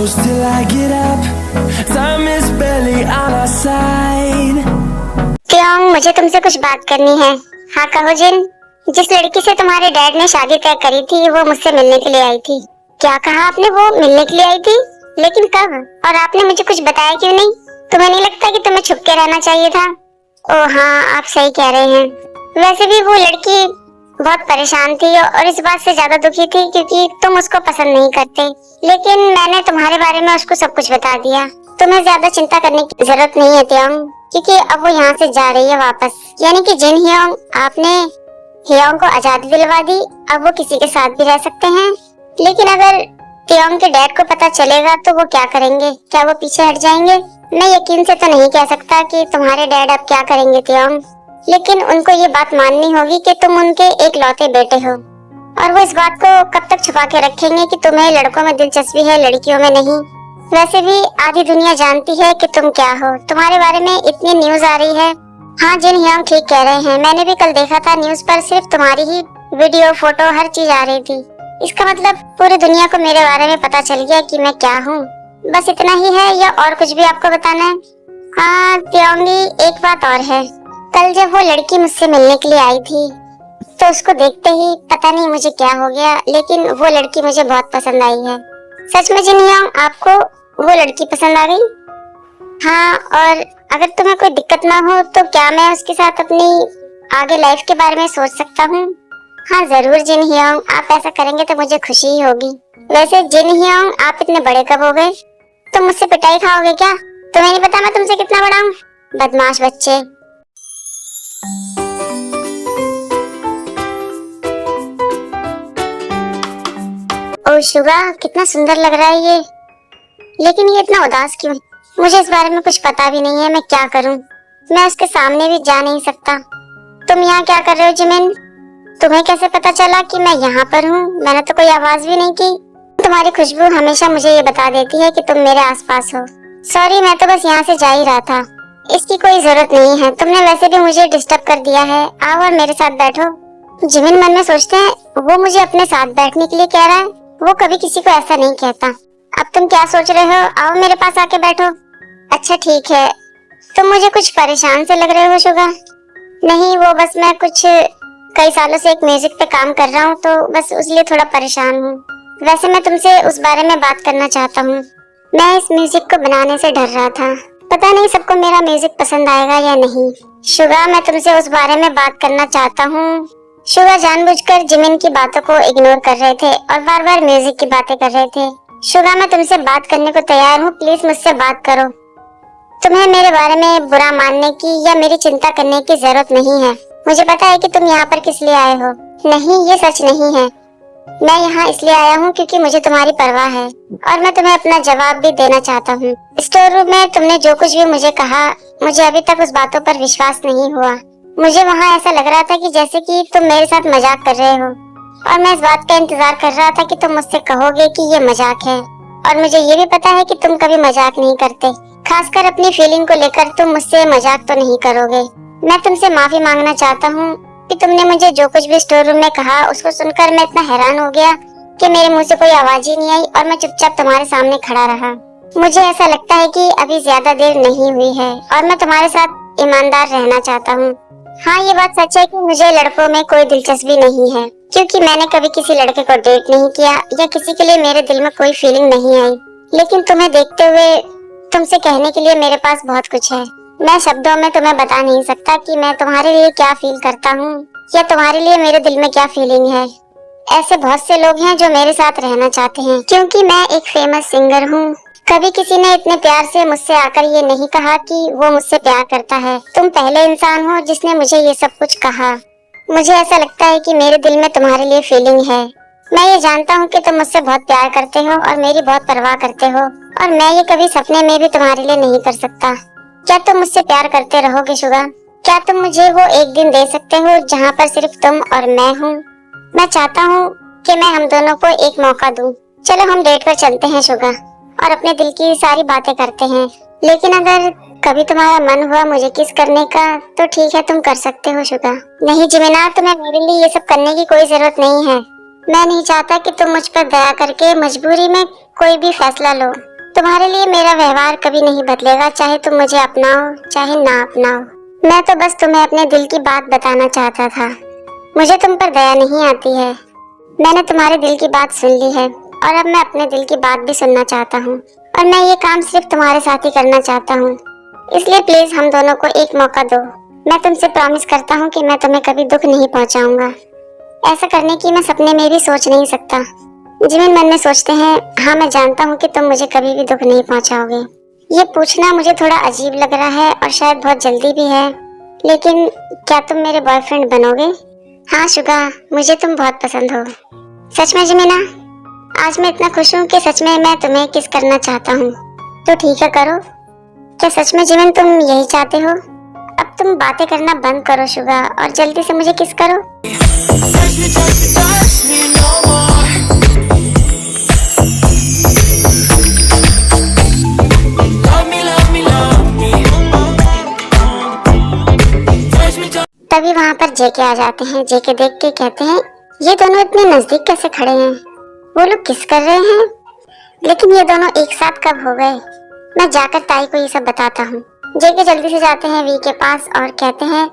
close till I get up. Time is barely on our side. त्योंग, मुझे तुमसे कुछ बात करनी है। हाँ कहो जिन। जिस लड़की से तुम्हारे डैड ने शादी तय करी थी वो मुझसे मिलने के लिए आई थी। क्या कहा आपने? वो मिलने के लिए आई थी? लेकिन कब? और आपने मुझे कुछ बताया क्यों नहीं? तुम्हें नहीं लगता कि तुम्हें छुप के रहना चाहिए था? ओह हाँ, आप सही कह रहे हैं। वैसे भी वो लड़की बहुत परेशान थी और इस बात से ज्यादा दुखी थी क्योंकि तुम उसको पसंद नहीं करते। लेकिन मैंने तुम्हारे बारे में उसको सब कुछ बता दिया। तुम्हें ज्यादा चिंता करने की जरूरत नहीं है त्योंग, क्योंकि अब वो यहाँ से जा रही है वापस। यानी कि जिन हियोंग, आपने हियोंग को आजादी दिलवा दी। अब वो किसी के साथ भी रह सकते हैं। लेकिन अगर त्योंग के डैड को पता चलेगा तो वो क्या करेंगे? क्या वो पीछे हट जाएंगे? मैं यकीन से तो नहीं कह सकता कि तुम्हारे डैड अब क्या करेंगे त्योंग, लेकिन उनको ये बात माननी होगी कि तुम उनके एक लौते बेटे हो। और वो इस बात को कब तक छुपा के रखेंगे कि तुम्हें लड़कों में दिलचस्पी है, लड़कियों में नहीं? वैसे भी आधी दुनिया जानती है कि तुम क्या हो। तुम्हारे बारे में इतनी न्यूज आ रही है। हाँ जिन हियोंग ठीक कह रहे हैं, मैंने भी कल देखा था न्यूज पर सिर्फ तुम्हारी ही वीडियो, फोटो, हर चीज आ रही थी। इसका मतलब पूरी दुनिया को मेरे बारे में पता चल गया कि मैं क्या हूँ। बस इतना ही है या और कुछ भी आपको बताना है? हाँ त्योंगी, एक बात और है। कल जब वो लड़की मुझसे मिलने के लिए आई थी तो उसको देखते ही पता नहीं मुझे क्या हो गया, लेकिन वो लड़की मुझे बहुत पसंद आई है। सच में जिन हियोंग, आपको वो लड़की पसंद आ गई? हाँ, और अगर तुम्हें कोई दिक्कत ना हो तो क्या मैं उसके साथ अपनी आगे लाइफ के बारे में सोच सकता हूँ? हाँ जरूर जिन हियोंग, आप ऐसा करेंगे तो मुझे खुशी ही होगी। वैसे जिन हियोंग, आप इतने बड़े कब हो गए? तुम मुझसे पिटाई खाओगे क्या? तुम्हें नहीं पता मैं तुमसे कितना बड़ा हूँ? बदमाश बच्चे। ओह शुगा, कितना सुंदर लग रहा है ये। लेकिन ये इतना उदास क्यों? मुझे इस बारे में कुछ पता भी नहीं है, मैं क्या करूं? मैं उसके सामने भी जा नहीं सकता। तुम यहाँ क्या कर रहे हो जिमिन? तुम्हें कैसे पता चला कि मैं यहाँ पर हूँ? मैंने तो कोई आवाज भी नहीं की। तुम्हारी खुशबू हमेशा मुझे ये बता देती है कि तुम मेरे आसपास हो। सॉरी, मैं तो बस यहाँ से जा ही रहा था। इसकी कोई जरूरत नहीं है, तुमने वैसे भी मुझे डिस्टर्ब कर दिया है। आओ और मेरे साथ बैठो। जिमिन मन में सोचते हैं वो मुझे अपने साथ बैठने के लिए कह रहा है। वो कभी किसी को ऐसा नहीं कहता। अब तुम क्या सोच रहे हो? आओ मेरे पास आके बैठो। अच्छा ठीक है। तुम मुझे कुछ परेशान से लग रहे हो शुगा? नहीं, वो बस मैं कुछ कई सालों से एक म्यूजिक पे काम कर रहा हूँ तो बस उसलिए थोड़ा परेशान हूँ। वैसे मैं तुमसे उस बारे में बात करना चाहता हूँ। मैं इस म्यूजिक को बनाने से डर रहा था। पता नहीं सबको मेरा म्यूजिक पसंद आएगा या नहीं। शुगा, मैं तुमसे उस बारे में बात करना चाहता हूँ। शुगा जानबूझकर जिमिन की बातों को इग्नोर कर रहे थे और बार बार म्यूजिक की बातें कर रहे थे। शुगा, मैं तुमसे बात करने को तैयार हूँ, प्लीज मुझसे बात करो। तुम्हें मेरे बारे में बुरा मानने की या मेरी चिंता करने की जरूरत नहीं है। मुझे पता है कि तुम यहाँ पर किस लिए आए हो। नहीं, ये सच नहीं है। मैं यहाँ इसलिए आया हूँ क्योंकि मुझे तुम्हारी परवाह है और मैं तुम्हें अपना जवाब भी देना चाहता हूँ। स्टोर रूम में तुमने जो कुछ भी मुझे कहा, मुझे अभी तक उस बातों पर विश्वास नहीं हुआ। मुझे वहाँ ऐसा लग रहा था कि जैसे कि तुम मेरे साथ मजाक कर रहे हो और मैं इस बात का इंतजार कर रहा था कि तुम मुझसे कहोगे कि ये मजाक है। और मुझे ये भी पता है कि तुम कभी मजाक नहीं करते, खासकर अपनी फीलिंग को लेकर तुम मुझसे मजाक तो नहीं करोगे। मैं तुमसे माफी मांगना चाहता हूँ कि तुमने मुझे जो कुछ भी स्टोर रूम में कहा उसको सुनकर मैं इतना हैरान हो गया कि मेरे मुंह से कोई आवाज ही नहीं आई और मैं चुपचाप तुम्हारे सामने खड़ा रहा। मुझे ऐसा लगता है कि अभी ज्यादा देर नहीं हुई है और मैं तुम्हारे साथ ईमानदार रहना चाहता हूँ। हाँ, ये बात सच है कि मुझे लड़कों में कोई दिलचस्पी नहीं है क्योंकि मैंने कभी किसी लड़के को डेट नहीं किया या किसी के लिए मेरे दिल में कोई फीलिंग नहीं आई। लेकिन तुम्हें देखते हुए तुमसे कहने के लिए मेरे पास बहुत कुछ है। मैं शब्दों में तुम्हें बता नहीं सकता कि मैं तुम्हारे लिए क्या फील करता हूँ या तुम्हारे लिए मेरे दिल में क्या फीलिंग है। ऐसे बहुत से लोग हैं जो मेरे साथ रहना चाहते हैं क्योंकि मैं एक फेमस सिंगर हूँ। कभी किसी ने इतने प्यार से मुझसे आकर ये नहीं कहा कि वो मुझसे प्यार करता है। तुम पहले इंसान हो जिसने मुझे ये सब कुछ कहा। मुझे ऐसा लगता है कि मेरे दिल में तुम्हारे लिए फीलिंग है। मैं ये जानता हूँ कि तुम मुझसे बहुत प्यार करते हो और मेरी बहुत परवाह करते हो और मैं ये कभी सपने में भी तुम्हारे लिए नहीं कर सकता। क्या तुम मुझसे प्यार करते रहोगे शुगा? क्या तुम मुझे वो एक दिन दे सकते हो जहाँ पर सिर्फ तुम और मैं हूँ? मैं चाहता हूँ कि मैं हम दोनों को एक मौका दूँ। चलो हम डेट पर चलते हैं शुगा और अपने दिल की सारी बातें करते हैं। लेकिन अगर कभी तुम्हारा मन हुआ मुझे किस करने का तो ठीक है, तुम कर सकते हो शुगा। नहीं जिमिना, तुम्हें मेरे लिए ये सब करने की कोई जरूरत नहीं है। मैं नहीं चाहता कि तुम मुझ पर दया करके मजबूरी में कोई भी फैसला लो। तुम्हारे लिए मेरा व्यवहार कभी नहीं बदलेगा, चाहे तुम मुझे अपनाओ चाहे ना अपनाओ। मैं तो बस तुम्हें अपने दिल की बात बताना चाहता था। मुझे तुम पर दया नहीं आती है। मैंने तुम्हारे दिल की बात सुन ली है और अब मैं अपने दिल की बात भी सुनना चाहता हूँ, और मैं ये काम सिर्फ तुम्हारे साथ ही करना चाहता हूँ। इसलिए प्लीज हम दोनों को एक मौका दो। मैं तुमसे प्रॉमिस करता हूँ कि मैं तुम्हें कभी दुख नहीं पहुँचाऊंगा। ऐसा करने की मैं सपने में भी सोच नहीं सकता। जिमिन मन में सोचते हैं, हाँ मैं जानता हूँ कि तुम मुझे कभी भी दुख नहीं पहुँचाओगे। ये पूछना मुझे थोड़ा अजीब लग रहा है और शायद बहुत जल्दी भी है, लेकिन क्या तुम मेरे बॉयफ्रेंड बनोगे? हाँ शुगा, मुझे तुम बहुत पसंद हो। सच में जिमिना, आज मैं इतना खुश हूँ कि सच में मैं तुम्हें किस करना चाहता हूँ। तो ठीक है, करो। क्या सच में जिमिन तुम यही चाहते हो? अब तुम बातें करना बंद करो शुगा और जल्दी से मुझे किस करो। touch me no more. Love me, love me. Touch me, touch तभी वहाँ पर जेके आ जाते हैं। जेके देख के कहते हैं, ये दोनों इतने नजदीक कैसे खड़े हैं? वो लोग किस कर रहे हैं? लेकिन ये दोनों एक साथ कब हो गए? मैं जाकर ताई को ये सब बताता हूँ। जेके जल्दी से जाते हैं वी के पास और कहते हैं,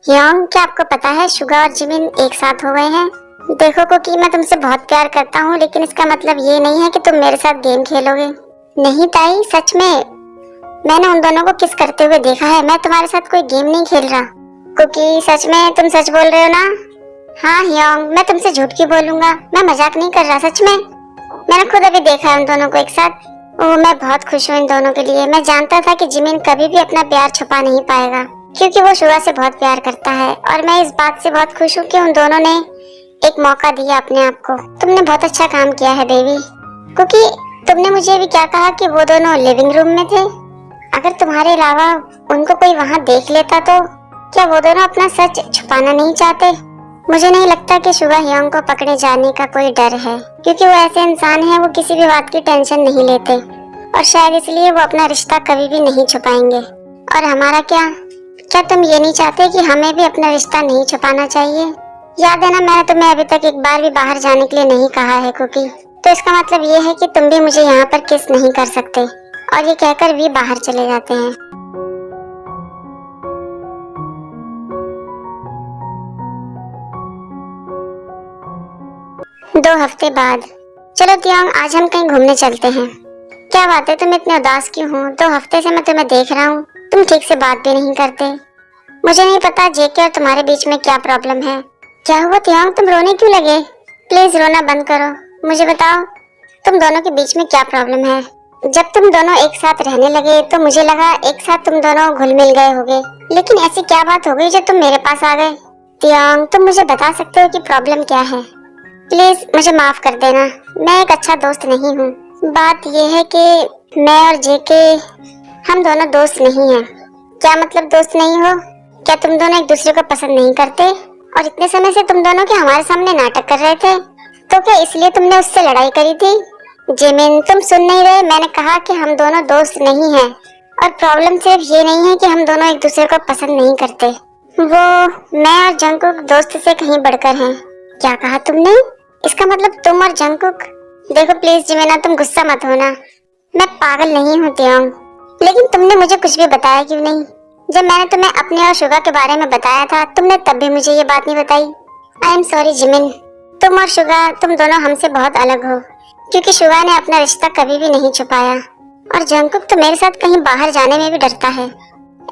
योंग क्या आपको पता है शुगा और जिमिन एक साथ हो गए हैं? देखो कोकी, मैं तुमसे बहुत प्यार करता हूँ, लेकिन इसका मतलब ये नहीं है कि तुम मेरे साथ गेम खेलोगे। नहीं ताई, सच में मैंने उन दोनों को किस करते हुए देखा है। मैं तुम्हारे साथ कोई गेम नहीं खेल रहा। कुकी, सच में तुम सच बोल रहे हो ना? हाँ योंग, मैं तुमसे झूठ क्यों बोलूंगा? मैं मजाक नहीं कर रहा, सच में। मैंने खुद अभी देखा है उन दोनों को एक साथ। ओह, मैं बहुत खुश हूँ इन दोनों के लिए। मैं जानता था कि जिमिन कभी भी अपना प्यार छुपा नहीं पाएगा, क्योंकि वो शुगा से बहुत प्यार करता है। और मैं इस बात से बहुत खुश हूँ कि उन दोनों ने एक मौका दिया अपने आप को। तुमने बहुत अच्छा काम किया है बेबी। क्योंकि तुमने मुझे भी क्या कहा कि वो दोनों लिविंग रूम में थे। अगर तुम्हारे अलावा उनको कोई वहाँ देख लेता तो क्या वो दोनों अपना सच छुपाना नहीं चाहते? मुझे नहीं लगता कि शुगा ह्योंग को पकड़े जाने का कोई डर है, क्योंकि वो ऐसे इंसान हैं, वो किसी भी बात की टेंशन नहीं लेते, और शायद इसलिए वो अपना रिश्ता कभी भी नहीं छुपाएंगे। और हमारा क्या तुम ये नहीं चाहते कि हमें भी अपना रिश्ता नहीं छुपाना चाहिए? याद है ना, मैंने तुम्हें अभी तक एक बार भी बाहर जाने के लिए नहीं कहा है कुकी। तो इसका मतलब ये है कि तुम भी मुझे यहाँ पर किस नहीं कर सकते। और ये कहकर वी बाहर चले जाते हैं। दो हफ्ते बाद। चलो तियांग, आज हम कहीं घूमने चलते हैं। क्या बात है, तुम इतने उदास क्यों हो? 2 हफ्ते से मैं तुम्हें देख रहा हूँ, तुम ठीक से बात भी नहीं करते। मुझे नहीं पता जेके और तुम्हारे बीच में क्या प्रॉब्लम है। क्या हुआ तियांग, तुम रोने क्यों लगे? प्लीज रोना बंद करो। मुझे बताओ, तुम दोनों के बीच में क्या प्रॉब्लम है? जब तुम दोनों एक साथ रहने लगे तो मुझे लगा एक साथ तुम दोनों घुल मिल गए होगे, लेकिन ऐसी क्या बात हो गई जो तुम मेरे पास आ गए? तियांग, तुम मुझे बता सकते हो कि प्रॉब्लम क्या है? प्लीज मुझे माफ कर देना, मैं एक अच्छा दोस्त नहीं हूँ। बात यह है कि मैं और जेके, हम दोनों दोस्त नहीं हैं। क्या मतलब दोस्त नहीं हो? क्या तुम दोनों एक दूसरे को पसंद नहीं करते? और इतने समय से तुम दोनों क्या हमारे सामने नाटक कर रहे थे? तो क्या इसलिए तुमने उससे लड़ाई करी थी? जिमिन, तुम सुन नहीं रहे? मैंने कहा कि हम दोनों दोस्त नहीं हैं, और प्रॉब्लम सिर्फ ये नहीं है कि हम दोनों एक दूसरे को पसंद नहीं करते। वो मैं और जंगकुक दोस्त से कहीं बढ़कर हैं। क्या कहा तुमने? इसका मतलब तुम और जंगकुक? देखो प्लीज जिमिना, तुम गुस्सा मत होना। मैं पागल नहीं हूँ तियांग, लेकिन तुमने मुझे कुछ भी बताया क्यों नहीं? जब मैंने तुम्हें अपने और शुगा के बारे में बताया था, तुमने तब भी मुझे ये बात नहीं बताई। आई एम सॉरी जिमिन, तुम और शुगा, तुम दोनों हमसे बहुत अलग हो, क्योंकि शुगा ने अपना रिश्ता कभी भी नहीं छुपाया, और जंगकुक तो मेरे साथ कहीं बाहर जाने में भी डरता है।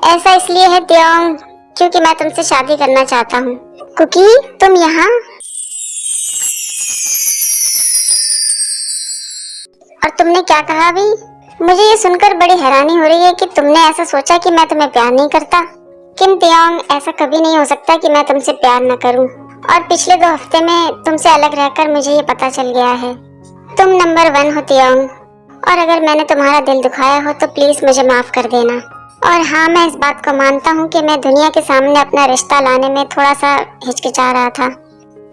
ऐसा इसलिए है तियांग, क्योंकि मैं तुमसे शादी करना चाहता हूँ। कुकी, तुम यहाँ? और तुमने क्या कहा अभी? मुझे ये सुनकर बड़ी हैरानी हो रही है कि तुमने ऐसा सोचा कि मैं तुम्हें प्यार नहीं करता। किम तियांग, ऐसा कभी नहीं हो सकता कि मैं तुमसे प्यार न करूं। और पिछले 2 हफ्ते में तुमसे अलग रहकर मुझे ये पता चल गया है। तुम नंबर 1 हो तियांग, और अगर मैंने तुम्हारा दिल दुखाया हो तो प्लीज मुझे माफ कर देना। और हाँ, मैं इस बात को मानता हूँ कि मैं दुनिया के सामने अपना रिश्ता लाने में थोड़ा सा हिचकिचा रहा था।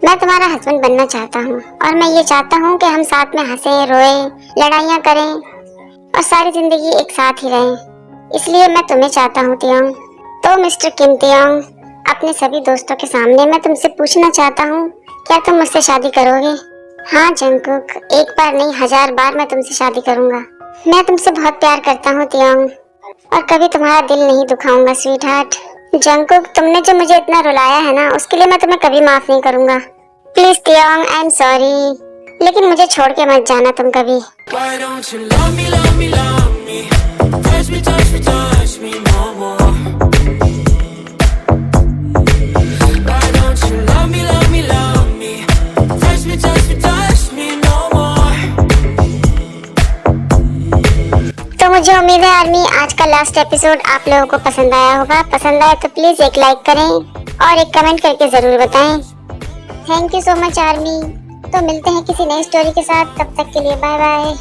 मैं तुम्हारा हस्बैंड बनना चाहता हूँ, और मैं ये चाहता हूँ कि हम साथ में हंसे, रोए, लड़ाइयाँ करें और सारी जिंदगी एक साथ ही रहें। इसलिए मैं तुम्हें चाहता हूँ तियांग। तो मिस्टर किम तियांग, अपने सभी दोस्तों के सामने मैं तुमसे पूछना चाहता हूँ, क्या तुम मुझसे शादी करोगे? हाँ जंगकुक, एक बार नहीं 1000 बार मैं तुमसे शादी करूँगा। मैं तुमसे बहुत प्यार करता हूँ तियोंग, और कभी तुम्हारा दिल नहीं दुखाऊंगा स्वीट हार्ट। जंगकुक, तुमने जो मुझे इतना रुलाया है ना, उसके लिए मैं तुम्हें कभी माफ नहीं करूंगा। प्लीज तियोंग, आई एम सॉरी, लेकिन मुझे छोड़ के मत जाना तुम कभी। Why don't you love me, love me, love me? Touch me, touch me, touch me no more. Why don't you love me, love me, love me? Touch me, touch me, touch me no more. तो मुझे उम्मीद है army, आज का last episode आप लोगों को पसंद आया होगा। पसंद आया तो प्लीज एक लाइक करें और एक कमेंट करके जरूर बताएं। Thank you so much army. तो मिलते हैं किसी नई स्टोरी के साथ, तब तक के लिए बाय बाय।